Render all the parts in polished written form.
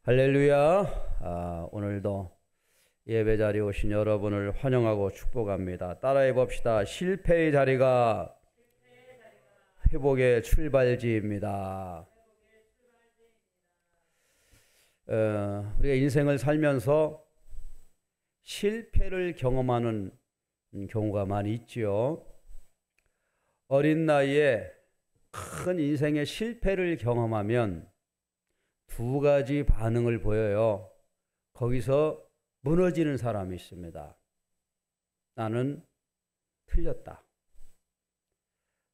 할렐루야. 오늘도 예배 자리에 오신 여러분을 환영하고 축복합니다. 따라해 봅시다. 실패의 자리가 회복의 출발지입니다. 우리가 인생을 살면서 실패를 경험하는 경우가 많이 있지요. 어린 나이에 큰 인생의 실패를 경험하면 두 가지 반응을 보여요. 거기서 무너지는 사람이 있습니다. 나는 틀렸다.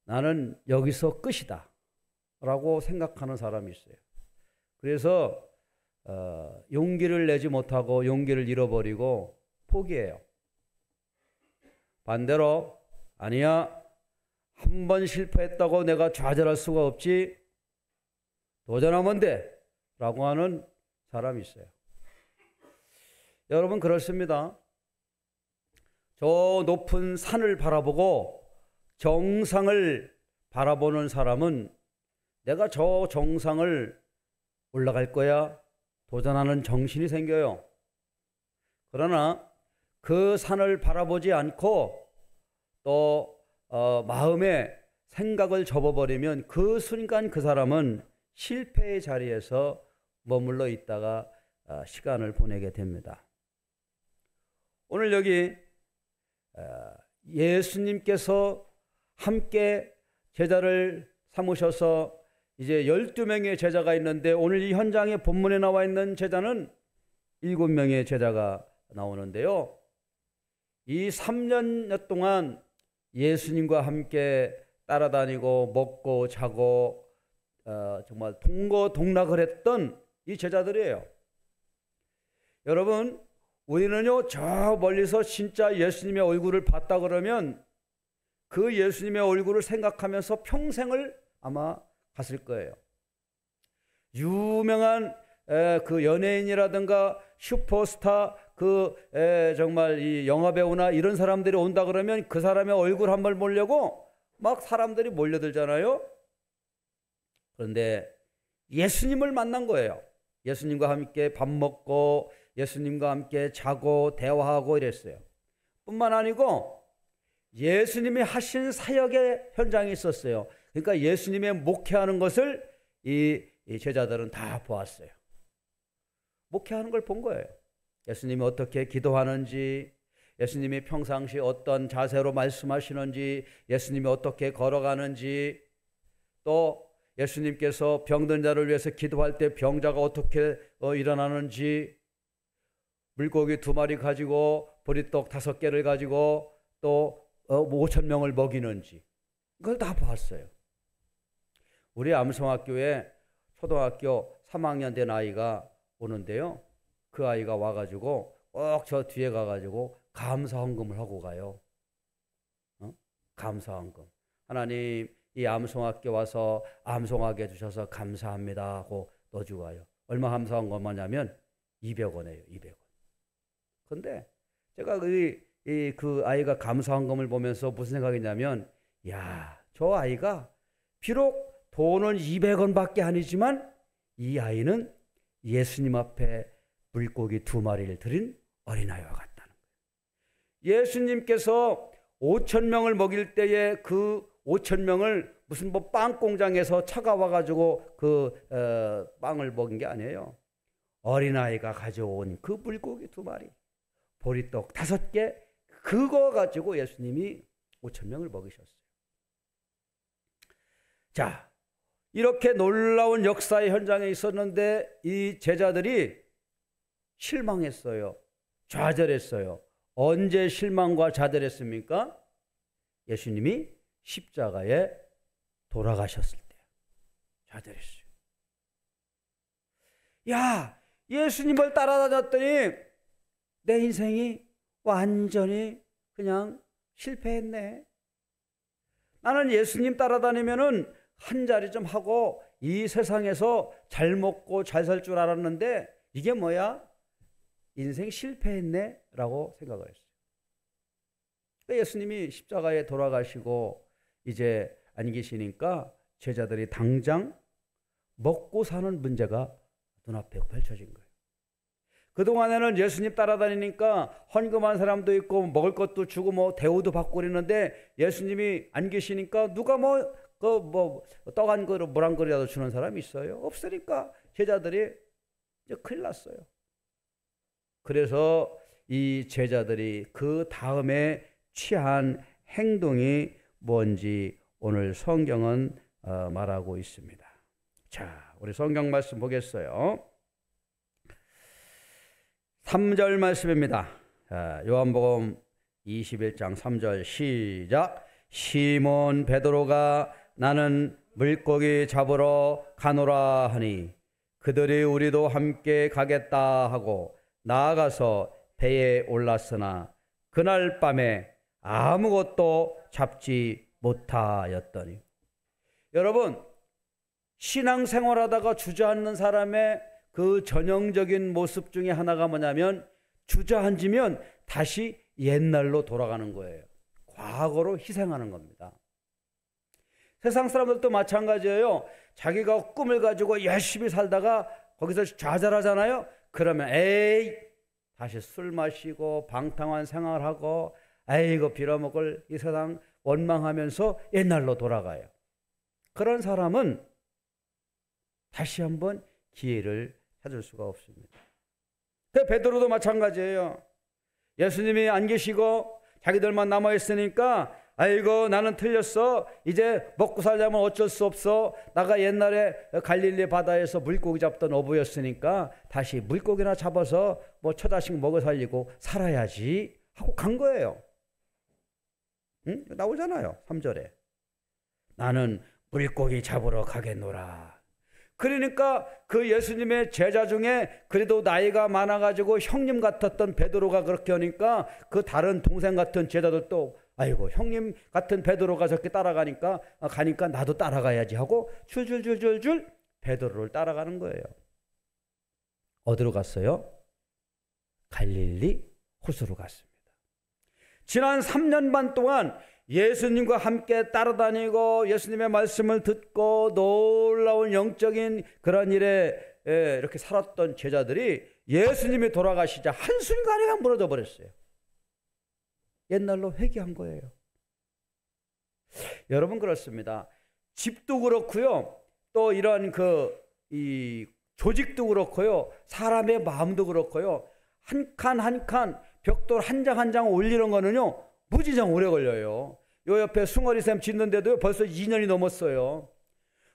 나는 여기서 끝이다. 라고 생각하는 사람이 있어요. 그래서 용기를 내지 못하고 용기를 잃어버리고 포기해요. 반대로 아니야. 한 번 실패했다고 내가 좌절할 수가 없지. 도전하면 돼. 라고 하는 사람이 있어요. 여러분 그렇습니다. 저 높은 산을 바라보고 정상을 바라보는 사람은 내가 저 정상을 올라갈 거야 도전하는 정신이 생겨요. 그러나 그 산을 바라보지 않고 또 마음에 생각을 접어버리면 그 순간 그 사람은 실패의 자리에서 머물러 있다가 시간을 보내게 됩니다. 오늘 여기 예수님께서 함께 제자를 삼으셔서 이제 12명의 제자가 있는데 오늘 이 현장에 본문에 나와 있는 제자는 7명의 제자가 나오는데요. 이 3년 동안 예수님과 함께 따라다니고 먹고 자고 정말 동거동락을 했던 이 제자들이에요. 여러분 우리는요 저 멀리서 진짜 예수님의 얼굴을 봤다 그러면 그 예수님의 얼굴을 생각하면서 평생을 아마 갔을 거예요. 유명한 그 연예인이라든가 슈퍼스타 정말 이 영화배우나 이런 사람들이 온다 그러면 그 사람의 얼굴 한번 보려고 막 사람들이 몰려들잖아요. 그런데 예수님을 만난 거예요. 예수님과 함께 밥 먹고 예수님과 함께 자고 대화하고 이랬어요. 뿐만 아니고 예수님이 하신 사역의 현장이 있었어요. 그러니까 예수님의 목회하는 것을 이 제자들은 다 보았어요. 목회하는 걸 본 거예요. 예수님이 어떻게 기도하는지, 예수님이 평상시 어떤 자세로 말씀하시는지, 예수님이 어떻게 걸어가는지, 또 예수님께서 병든 자를 위해서 기도할 때 병자가 어떻게 일어나는지, 물고기 2마리 가지고 보리떡 5개를 가지고 또 5,000명을 먹이는지 그걸 다 봤어요. 우리 암송학교에 초등학교 3학년 된 아이가 오는데요. 그 아이가 와가지고 꼭 저 뒤에 가가지고 감사헌금을 하고 가요. 감사헌금. 하나님 이 암송학교 와서 암송하게 해주셔서 감사합니다 하고 넣어주고 가요. 얼마 감사헌금 하냐면 200원이에요. 200원. 근데 제가 그 아이가 감사헌금을 보면서 무슨 생각이냐면 야, 저 아이가 비록 돈은 200원밖에 아니지만 이 아이는 예수님 앞에 물고기 2마리를 드린 어린아이와 같다는 거예요. 예수님께서 5,000명을 먹일 때에 그 5,000명을 무슨 뭐 빵 공장에서 차가 와가지고 빵을 먹인 게 아니에요. 어린아이가 가져온 그 물고기 2마리, 보리떡 5개, 그거 가지고 예수님이 5,000명을 먹이셨어요. 자, 이렇게 놀라운 역사의 현장에 있었는데 이 제자들이 실망했어요. 좌절했어요. 언제 실망과 좌절했습니까? 예수님이 십자가에 돌아가셨을 때 좌절했어요. 야, 예수님을 따라다녔더니 내 인생이 완전히 그냥 실패했네. 나는 예수님 따라다니면은 한 자리 좀 하고 이 세상에서 잘 먹고 잘 살 줄 알았는데 이게 뭐야? 인생 실패했네 라고 생각을 했어요. 예수님이 십자가에 돌아가시고 이제 안 계시니까 제자들이 당장 먹고 사는 문제가 눈앞에 펼쳐진 거예요. 그동안에는 예수님 따라다니니까 헌금한 사람도 있고 먹을 것도 주고 뭐 대우도 받고 그랬는데 예수님이 안 계시니까 누가 떡 한 그릇, 물 한 그릇이라도 주는 사람이 있어요? 없으니까 제자들이 이제 큰일 났어요. 그래서 이 제자들이 그 다음에 취한 행동이 뭔지 오늘 성경은 말하고 있습니다. 자, 우리 성경 말씀 보겠어요. 3절 말씀입니다. 요한복음 21장 3절 시작. 시몬 베드로가 나는 물고기 잡으러 가노라 하니 그들이 우리도 함께 가겠다 하고 나아가서 배에 올랐으나 그날 밤에 아무것도 잡지 못하였더니. 여러분, 신앙생활하다가 주저앉는 사람의 그 전형적인 모습 중에 하나가 뭐냐면 주저앉으면 다시 옛날로 돌아가는 거예요. 과거로 희생하는 겁니다. 세상 사람들도 마찬가지예요. 자기가 꿈을 가지고 열심히 살다가 거기서 좌절하잖아요. 그러면 에이 다시 술 마시고 방탕한 생활하고 아이고 빌어먹을 이 세상 원망하면서 옛날로 돌아가요. 그런 사람은 다시 한번 기회를 찾을 수가 없습니다. 베드로도 마찬가지예요. 예수님이 안 계시고 자기들만 남아있으니까 아이고 나는 틀렸어. 이제 먹고 살려면 어쩔 수 없어. 나가 옛날에 갈릴리 바다에서 물고기 잡던 어부였으니까 다시 물고기나 잡아서 뭐 처자식 먹어 살리고 살아야지 하고 간 거예요. 응? 나오잖아요. 3절에 나는 물고기 잡으러 가겠노라. 그러니까 그 예수님의 제자 중에 그래도 나이가 많아가지고 형님 같았던 베드로가 그렇게 하니까 그 다른 동생 같은 제자들도 아이고 형님 같은 베드로가 저렇게 따라가니까 나도 따라가야지 하고 줄줄줄줄줄 베드로를 따라가는 거예요. 어디로 갔어요? 갈릴리 호수로 갔습니다. 지난 3년 반 동안 예수님과 함께 따라다니고 예수님의 말씀을 듣고 놀라운 영적인 그런 일에 이렇게 살았던 제자들이 예수님이 돌아가시자 한순간에 그냥 무너져 버렸어요. 옛날로 회귀한 거예요. 여러분 그렇습니다. 집도 그렇고요. 또 이런 이 조직도 그렇고요. 사람의 마음도 그렇고요. 한 칸 한 칸 벽돌 한 장 한 장 올리는 거는요. 무지장 오래 걸려요. 요 옆에 숭어리샘 짓는데도 벌써 2년이 넘었어요.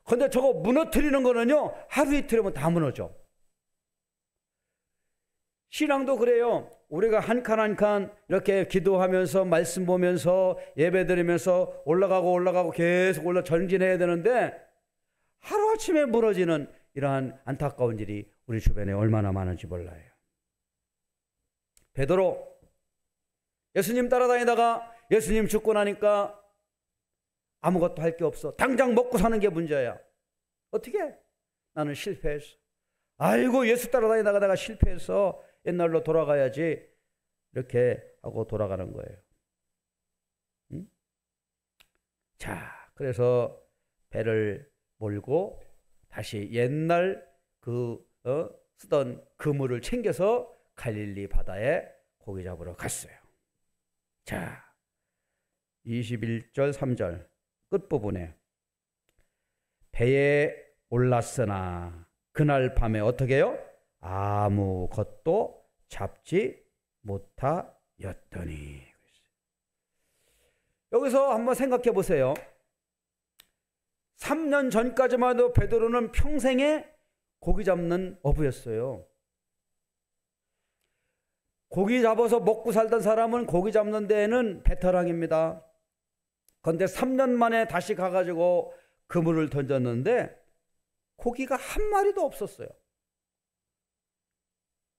근데 저거 무너뜨리는 거는요. 하루 이틀이면 다 무너져. 신앙도 그래요. 우리가 한 칸 한 칸 이렇게 기도하면서 말씀 보면서 예배 드리면서 올라가고 계속 전진해야 되는데 하루아침에 무너지는 이러한 안타까운 일이 우리 주변에 얼마나 많은지 몰라요. 베드로 예수님 따라다니다가 예수님 죽고 나니까 아무것도 할 게 없어. 당장 먹고 사는 게 문제야. 어떻게? 나는 실패했어. 아이고 예수 따라다니다가 내가 실패해서 옛날로 돌아가야지. 이렇게 하고 돌아가는 거예요. 응? 자, 그래서 배를 몰고 다시 옛날 쓰던 그물을 챙겨서 갈릴리 바다에 고기 잡으러 갔어요. 자, 21절 3절 끝부분에 배에 올랐으나 그날 밤에 어떻게 해요? 아무것도 잡지 못하였더니. 여기서 한번 생각해 보세요. 3년 전까지만 해도 베드로는 평생에 고기 잡는 어부였어요. 고기 잡아서 먹고 살던 사람은 고기 잡는 데에는 베테랑입니다. 그런데 3년 만에 다시 가가지고 그물을 던졌는데 고기가 한 마리도 없었어요.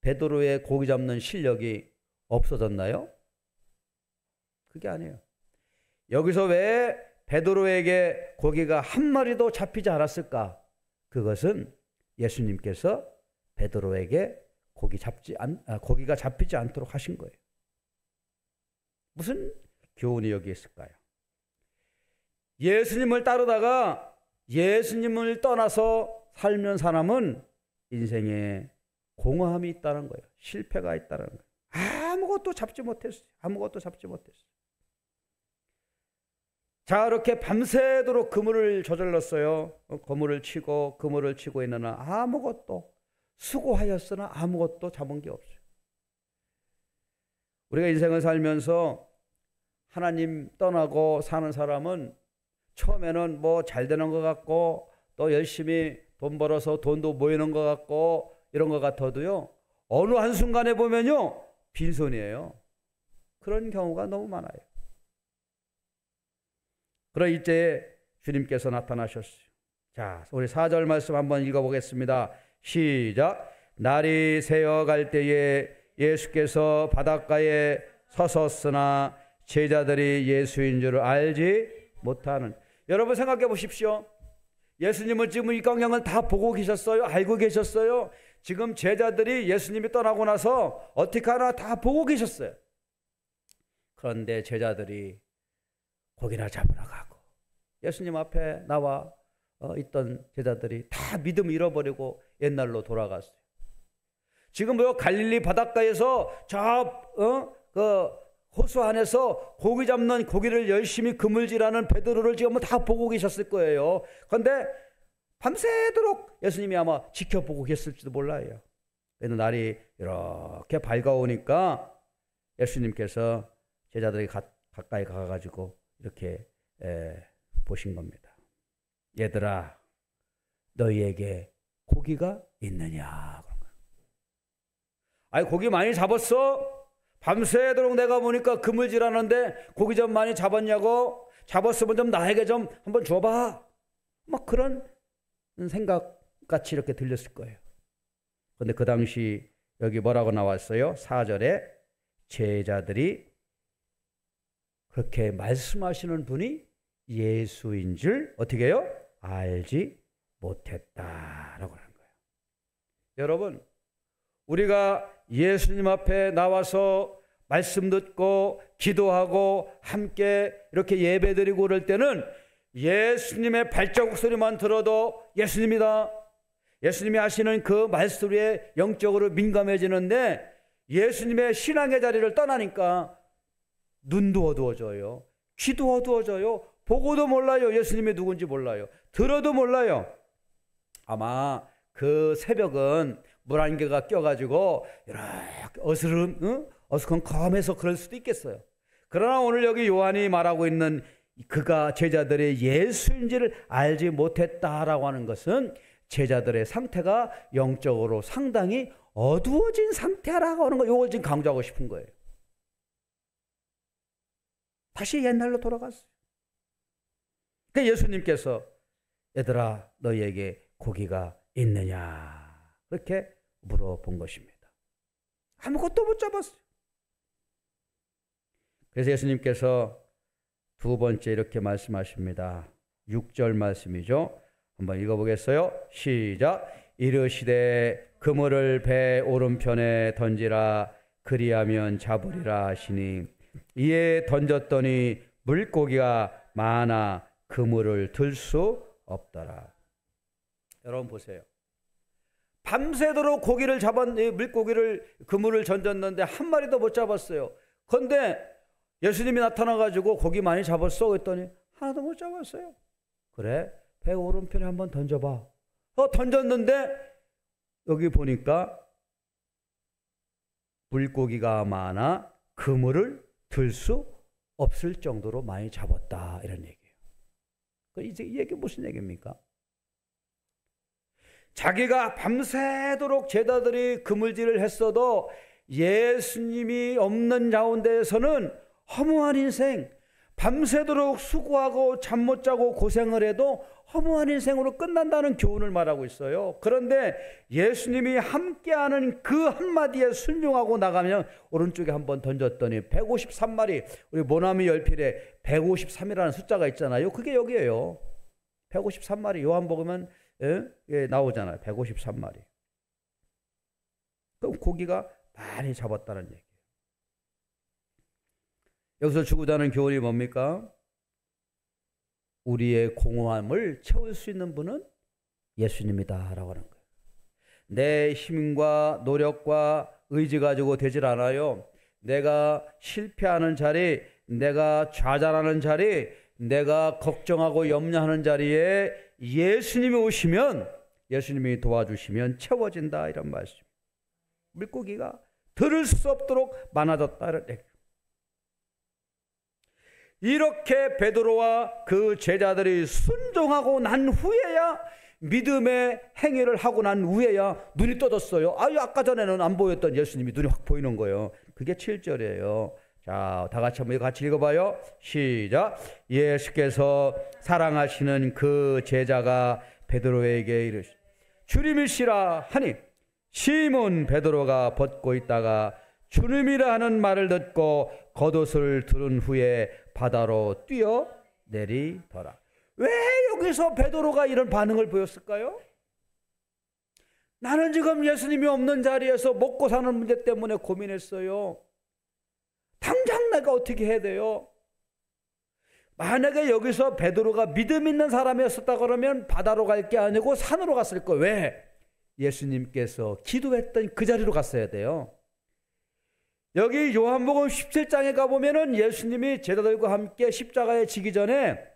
베드로의 고기 잡는 실력이 없어졌나요? 그게 아니에요. 여기서 왜 베드로에게 고기가 한 마리도 잡히지 않았을까? 그것은 예수님께서 베드로에게 고기가 잡히지 않도록 하신 거예요. 무슨 교훈이 여기 있을까요? 예수님을 따르다가 예수님을 떠나서 살면 사람은 인생에 공허함이 있다는 거예요. 실패가 있다는 거예요. 아무것도 잡지 못했어요. 아무것도 잡지 못했어요. 자, 이렇게 밤새도록 그물을 저질렀어요. 그물을 치고 있느나 아무것도, 수고하였으나 아무것도 잡은 게 없어요. 우리가 인생을 살면서 하나님 떠나고 사는 사람은 처음에는 뭐 잘 되는 것 같고 또 열심히 돈 벌어서 돈도 모이는 것 같고 이런 것 같아도요, 어느 한순간에 보면요 빈손이에요. 그런 경우가 너무 많아요. 그런 이때에 주님께서 나타나셨어요. 자, 우리 4절 말씀 한번 읽어보겠습니다. 시작. 날이 새어갈 때에 예수께서 바닷가에 서섰으나 제자들이 예수인 줄 알지 못하는. 여러분 생각해 보십시오. 예수님은 지금 이 광경을 다 보고 계셨어요? 알고 계셨어요? 지금 제자들이 예수님이 떠나고 나서 어떻게 하나 다 보고 계셨어요. 그런데 제자들이 고기나 잡으러 가고 예수님 앞에 나와 있던 제자들이 다 믿음 잃어버리고 옛날로 돌아갔어요. 지금 갈릴리 바닷가에서 그 호수 안에서 고기 잡는, 고기를 열심히 그물질하는 베드로를 지금 다 보고 계셨을 거예요. 그런데 밤새도록 예수님이 아마 지켜보고 계셨을지도 몰라요. 그래도 날이 이렇게 밝아오니까 예수님께서 제자들이 가까이 가가지고 이렇게 보신 겁니다. 얘들아, 너희에게 고기가 있느냐? 아니, 고기 많이 잡았어? 밤새도록 내가 보니까 그물질하는데 고기 좀 많이 잡았냐고? 잡았으면 좀 나에게 좀 한번 줘봐. 막 그런 생각같이 이렇게 들렸을 거예요. 그런데 그 당시 여기 뭐라고 나왔어요? 4절에 제자들이 그렇게 말씀하시는 분이 예수인 줄 어떻게 해요? 알지 못했다라고 하는 거예요. 여러분, 우리가 예수님 앞에 나와서 말씀 듣고 기도하고 함께 이렇게 예배드리고 그럴 때는 예수님의 발자국 소리만 들어도 예수님이다, 예수님이 하시는 그 말소리에 영적으로 민감해지는데, 예수님의 신앙의 자리를 떠나니까 눈도 어두워져요, 귀도 어두워져요, 보고도 몰라요, 예수님이 누군지 몰라요, 들어도 몰라요. 아마 그 새벽은 물 한 개가 껴가지고 이렇게 어스컴컴해서 그럴 수도 있겠어요. 그러나 오늘 여기 요한이 말하고 있는 그가 제자들의 예수인지를 알지 못했다라고 하는 것은 제자들의 상태가 영적으로 상당히 어두워진 상태라고 하는 거, 이걸 지금 강조하고 싶은 거예요. 다시 옛날로 돌아갔어요. 그러니까 예수님께서 얘들아, 너희에게 고기가 있느냐? 그렇게 물어본 것입니다. 아무것도 못 잡았어요. 그래서 예수님께서 두 번째 이렇게 말씀하십니다. 6절 말씀이죠. 한번 읽어보겠어요. 시작. 이르시되 그물을 배 오른편에 던지라, 그리하면 잡으리라 하시니, 이에 던졌더니 물고기가 많아 그물을 들 수 없더라. 여러분 보세요. 밤새도록 고기를 물고기를 그물을 던졌는데 한 마리도 못 잡았어요. 그런데 예수님이 나타나가지고 고기 많이 잡았어? 그랬더니 하나도 못 잡았어요. 그래, 배 오른편에 한번 던져봐. 던졌는데 여기 보니까 물고기가 많아 그물을 들 수 없을 정도로 많이 잡았다, 이런 얘기예요. 이 얘기 무슨 얘기입니까? 자기가 밤새도록 제자들이 그물질을 했어도 예수님이 없는 가운데에서는 허무한 인생, 밤새도록 수고하고 잠 못 자고 고생을 해도 허무한 인생으로 끝난다는 교훈을 말하고 있어요. 그런데 예수님이 함께하는 그 한마디에 순종하고 나가면 오른쪽에 한번 던졌더니 153마리, 우리 모나미 열필에 153이라는 숫자가 있잖아요. 그게 여기에요. 153마리, 요한복음은 나오잖아요. 153마리. 그럼 고기가 많이 잡았다는 얘기예요. 여기서 주고자 하는 교훈이 뭡니까? 우리의 공허함을 채울 수 있는 분은 예수님이다 라고 하는 거예요. 내 힘과 노력과 의지 가지고 되질 않아요. 내가 실패하는 자리, 내가 좌절하는 자리, 내가 걱정하고 염려하는 자리에 예수님이 오시면, 예수님이 도와주시면 채워진다, 이런 말씀. 물고기가 들을 수 없도록 많아졌다. 이렇게 베드로와 그 제자들이 순종하고 난 후에야, 믿음의 행위를 하고 난 후에야 눈이 떠졌어요. 아까 전에는 안 보였던 예수님이 눈이 확 보이는 거예요. 그게 7절이에요. 자, 다 같이 한번 같이 읽어봐요. 시작. 예수께서 사랑하시는 그 제자가 베드로에게 이르시되 주님이시라 하니 시몬 베드로가 벗고 있다가 주님이라 하는 말을 듣고 겉옷을 두른 후에 바다로 뛰어 내리더라. 왜 여기서 베드로가 이런 반응을 보였을까요? 나는 지금 예수님이 없는 자리에서 먹고 사는 문제 때문에 고민했어요. 당장 내가 어떻게 해야 돼요? 만약에 여기서 베드로가 믿음 있는 사람이었었다 그러면 바다로 갈 게 아니고 산으로 갔을 거예요. 왜? 예수님께서 기도했던 그 자리로 갔어야 돼요. 여기 요한복음 17장에 가보면은 예수님이 제자들과 함께 십자가에 지기 전에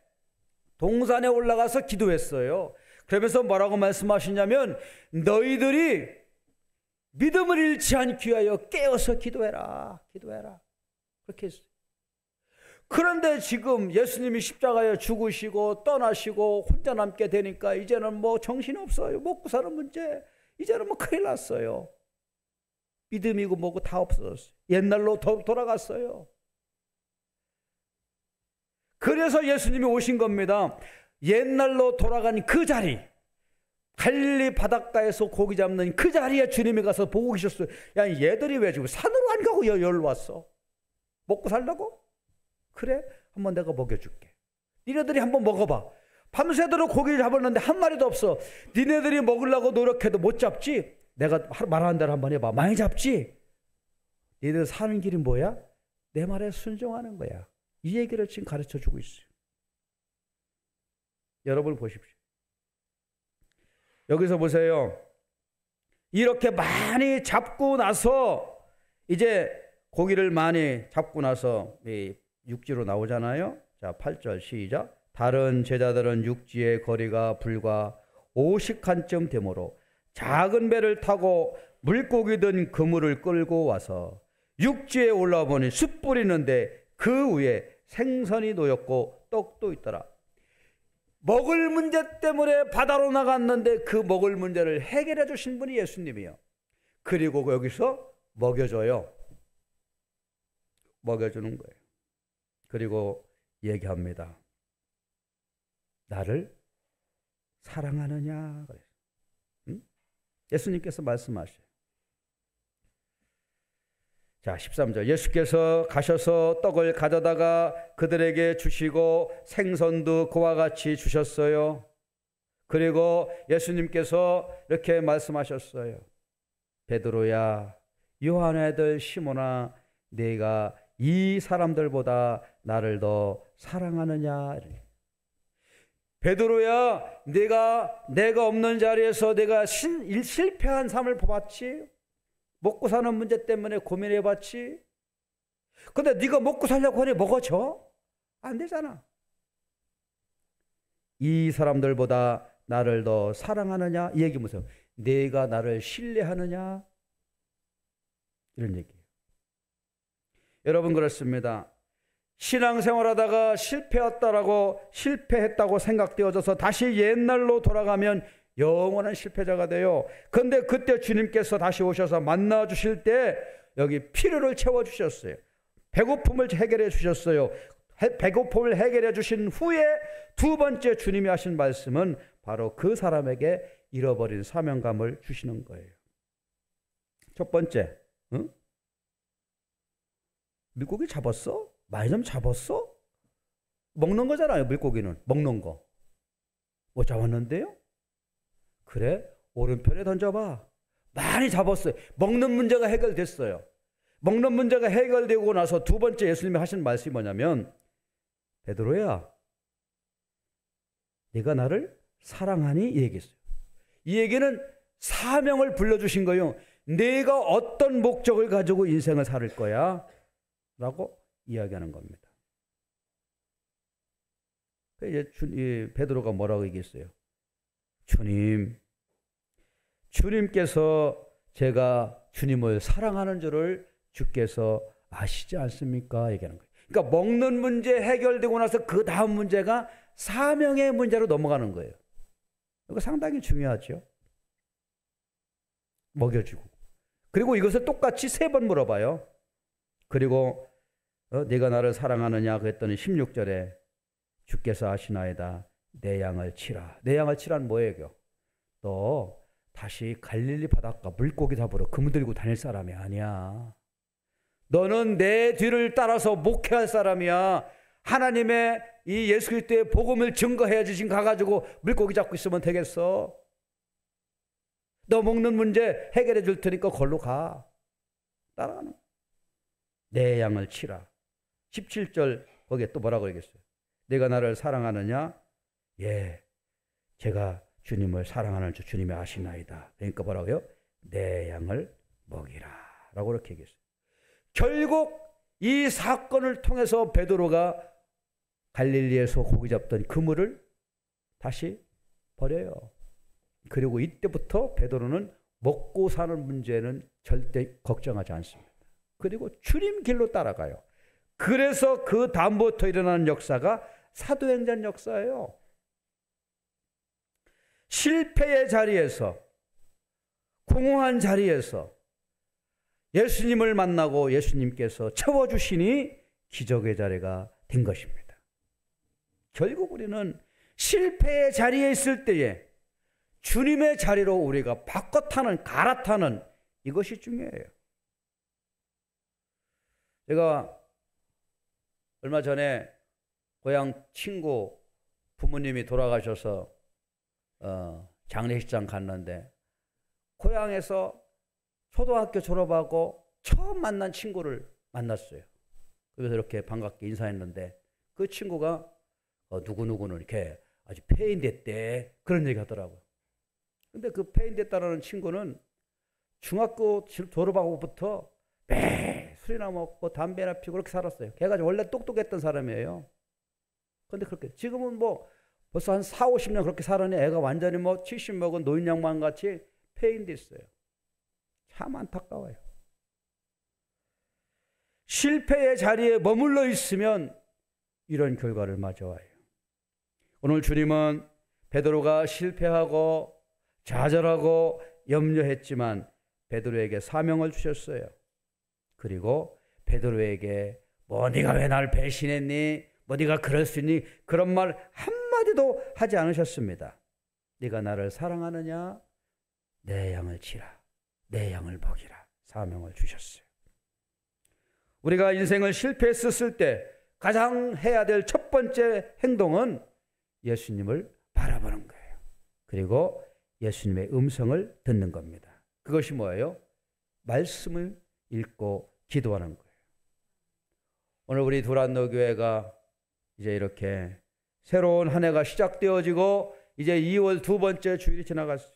동산에 올라가서 기도했어요. 그러면서 뭐라고 말씀하시냐면 너희들이 믿음을 잃지 않기 위하여 깨어서 기도해라. 기도해라. 그렇게 했어요. 그런데 지금 예수님이 십자가에 죽으시고 떠나시고 혼자 남게 되니까 이제는 뭐 정신이 없어요. 먹고 사는 문제. 이제는 뭐 큰일 났어요. 믿음이고 뭐고 다 없어졌어요. 옛날로 돌아갔어요. 그래서 예수님이 오신 겁니다. 옛날로 돌아간 그 자리, 갈릴리 바닷가에서 고기 잡는 그 자리에 주님이 가서 보고 계셨어요. 야, 얘들이 왜 지금 산으로 안 가고 여기로 왔어? 먹고 살라고? 그래, 한번 내가 먹여줄게. 니네들이 한번 먹어봐. 밤새도록 고기를 잡았는데 한 마리도 없어. 니네들이 먹으려고 노력해도 못 잡지? 내가 말하는 대로 한번 해봐. 많이 잡지? 니네들 사는 길이 뭐야? 내 말에 순종하는 거야. 이 얘기를 지금 가르쳐주고 있어요. 여러분 보십시오. 여기서 보세요. 이렇게 많이 잡고 나서 이제 고기를 많이 잡고 나서 육지로 나오잖아요. 자, 8절 시작. 다른 제자들은 육지의 거리가 불과 50칸쯤 되므로 작은 배를 타고 물고기 든 그물을 끌고 와서 육지에 올라보니 숯불이 있는데 그 위에 생선이 놓였고 떡도 있더라. 먹을 문제 때문에 바다로 나갔는데 그 먹을 문제를 해결해 주신 분이 예수님이에요. 그리고 여기서 먹여줘요. 먹여주는 거예요. 그리고 얘기합니다. 나를 사랑하느냐? 응? 예수님께서 말씀하셔요. 자, 13절. 예수께서 가셔서 떡을 가져다가 그들에게 주시고 생선도 그와 같이 주셨어요. 그리고 예수님께서 이렇게 말씀하셨어요. 베드로야, 요한의 아들 시몬아, 네가 이 사람들보다 나를 더 사랑하느냐? 베드로야, 내가 없는 자리에서 내가 실패한 삶을 봐봤지? 먹고 사는 문제 때문에 고민해봤지? 근데 네가 먹고 살려고 하니 먹어줘? 안 되잖아. 이 사람들보다 나를 더 사랑하느냐? 이 얘기 무슨? 네가 나를 신뢰하느냐? 이런 얘기예요. 여러분, 그렇습니다. 신앙생활하다가 실패했다고 생각되어져서 다시 옛날로 돌아가면 영원한 실패자가 돼요. 그런데 그때 주님께서 다시 오셔서 만나주실 때 여기 필요를 채워주셨어요. 배고픔을 해결해 주셨어요. 배고픔을 해결해 주신 후에 두 번째 주님이 하신 말씀은 바로 그 사람에게 잃어버린 사명감을 주시는 거예요. 첫 번째, 물고기 잡았어? 많이 좀 잡았어? 먹는 거잖아요. 물고기는 먹는 거. 뭐 잡았는데요? 그래, 오른편에 던져봐. 많이 잡았어요. 먹는 문제가 해결됐어요. 먹는 문제가 해결되고 나서 두 번째 예수님이 하신 말씀이 뭐냐면, 베드로야, 네가 나를 사랑하니? 이 얘기했어요. 이 얘기는 사명을 불러주신 거예요. 내가 어떤 목적을 가지고 인생을 살 거야? 라고 이야기하는 겁니다. 이제 베드로가 뭐라고 얘기했어요? 주님께서 제가 주님을 사랑하는 줄을 주께서 아시지 않습니까? 얘기하는 거예요. 그러니까 먹는 문제 해결되고 나서 그 다음 문제가 사명의 문제로 넘어가는 거예요. 이거 상당히 중요하죠. 먹여주고. 그리고 이것을 똑같이 3번 물어봐요. 그리고 네가 나를 사랑하느냐 그랬더니 16절에 주께서 아시나이다. 내 양을 치라. 내 양을 치라는 뭐예요? 너 다시 갈릴리 바닷가 물고기 잡으러 그물 들고 다닐 사람이 아니야. 너는 내 뒤를 따라서 목회할 사람이야. 하나님의 이 예수 그리스도의 복음을 증거해야지. 지금 가가지고 물고기 잡고 있으면 되겠어? 너 먹는 문제 해결해 줄 테니까 걸로 가. 따라가는. 내 양을 치라. 17절 거기에 또 뭐라고 얘기했어요? 내가 나를 사랑하느냐? 예, 제가 주님을 사랑하는 줄 주님이 아시나이다. 그러니까 뭐라고요? 내 양을 먹이라 라고 그렇게 얘기했어요. 결국 이 사건을 통해서 베드로가 갈릴리에서 고기 잡던 그물을 다시 버려요. 그리고 이때부터 베드로는 먹고 사는 문제는 절대 걱정하지 않습니다. 그리고 주님 길로 따라가요. 그래서 그 다음부터 일어나는 역사가 사도행전 역사예요. 실패의 자리에서, 공허한 자리에서 예수님을 만나고 예수님께서 채워주시니 기적의 자리가 된 것입니다. 결국 우리는 실패의 자리에 있을 때에 주님의 자리로 우리가 바꿔 타는, 갈아타는 이것이 중요해요. 제가 얼마 전에 고향 친구 부모님이 돌아가셔서 장례식장 갔는데 고향에서 초등학교 졸업하고 처음 만난 친구를 만났어요. 그래서 이렇게 반갑게 인사했는데 그 친구가 누구누구는 이렇게 아주 폐인됐대 그런 얘기 하더라고요. 근데 그 폐인됐다라는 친구는 중학교 졸업하고부터 매일 술이나 먹고 담배나 피우고 그렇게 살았어요. 걔가 원래 똑똑했던 사람이에요. 근데 그렇게 지금은 뭐 벌써 한 4, 50년 그렇게 살았니 애가 완전히 뭐 70 먹은 노인 양반 같이 폐인됐어요. 참 안타까워요. 실패의 자리에 머물러 있으면 이런 결과를 맞아와요. 오늘 주님은 베드로가 실패하고 좌절하고 염려했지만 베드로에게 사명을 주셨어요. 그리고 베드로에게 뭐 네가 왜 날 배신했니? 뭐 네가 그럴 수 있니? 그런 말 한마디도 하지 않으셨습니다. 네가 나를 사랑하느냐? 내 양을 치라. 내 양을 먹이라. 사명을 주셨어요. 우리가 인생을 실패했을 때 가장 해야 될 첫 번째 행동은 예수님을 바라보는 거예요. 그리고 예수님의 음성을 듣는 겁니다. 그것이 뭐예요? 말씀을 읽고 기도하는 거예요. 오늘 우리 두란노교회가 이제 이렇게 새로운 한 해가 시작되어지고 이제 2월 두 번째 주일이 지나갔어요.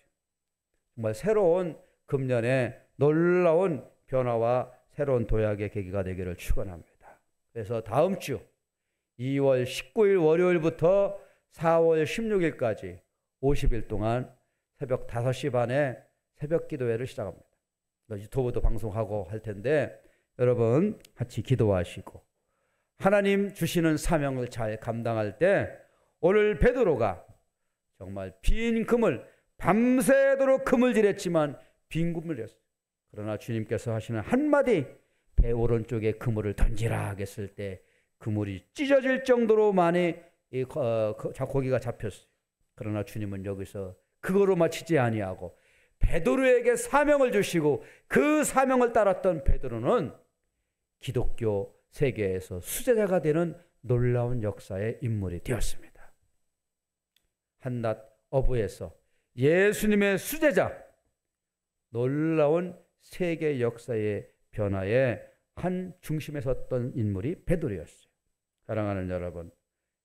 정말 새로운 금년에 놀라운 변화와 새로운 도약의 계기가 되기를 축원합니다. 그래서 다음 주 2월 19일 월요일부터 4월 16일까지 50일 동안 새벽 5시 반에 새벽 기도회를 시작합니다. 유튜브도 방송하고 할 텐데 여러분 같이 기도하시고 하나님 주시는 사명을 잘 감당할 때 오늘 베드로가 정말 빈 그물 밤새도록 그물질했지만 빈 그물이었어요. 그러나 주님께서 하시는 한마디 배 오른쪽에 그물을 던지라 하겠을 때 그물이 찢어질 정도로 많이 고기가 잡혔어요. 그러나 주님은 여기서 그거로 마치지 아니하고 베드로에게 사명을 주시고 그 사명을 따랐던 베드로는 기독교 세계에서 수제자가 되는 놀라운 역사의 인물이 되었습니다. 한낱 어부에서 예수님의 수제자, 놀라운 세계 역사의 변화에 한 중심에 섰던 인물이 베드로였어요. 사랑하는 여러분,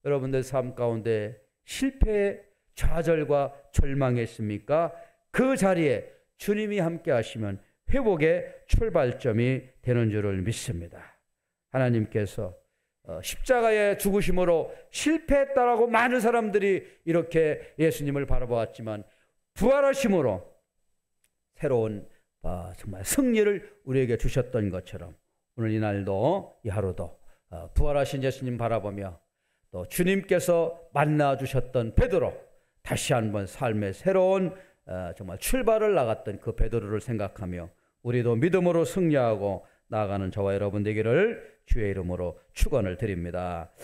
여러분들 삶 가운데 실패의 좌절과 절망했습니까? 그 자리에 주님이 함께 하시면 회복의 출발점이 되는 줄을 믿습니다. 하나님께서 십자가의 죽으심으로 실패했다라고 많은 사람들이 이렇게 예수님을 바라보았지만 부활하심으로 새로운 정말 승리를 우리에게 주셨던 것처럼 오늘 이날도 이 하루도 부활하신 예수님 바라보며 또 주님께서 만나 주셨던 베드로, 다시 한번 삶의 새로운 정말 출발을 나갔던 그 베드로를 생각하며 우리도 믿음으로 승리하고 나아가는 저와 여러분 되기를 주의 이름으로 축원을 드립니다.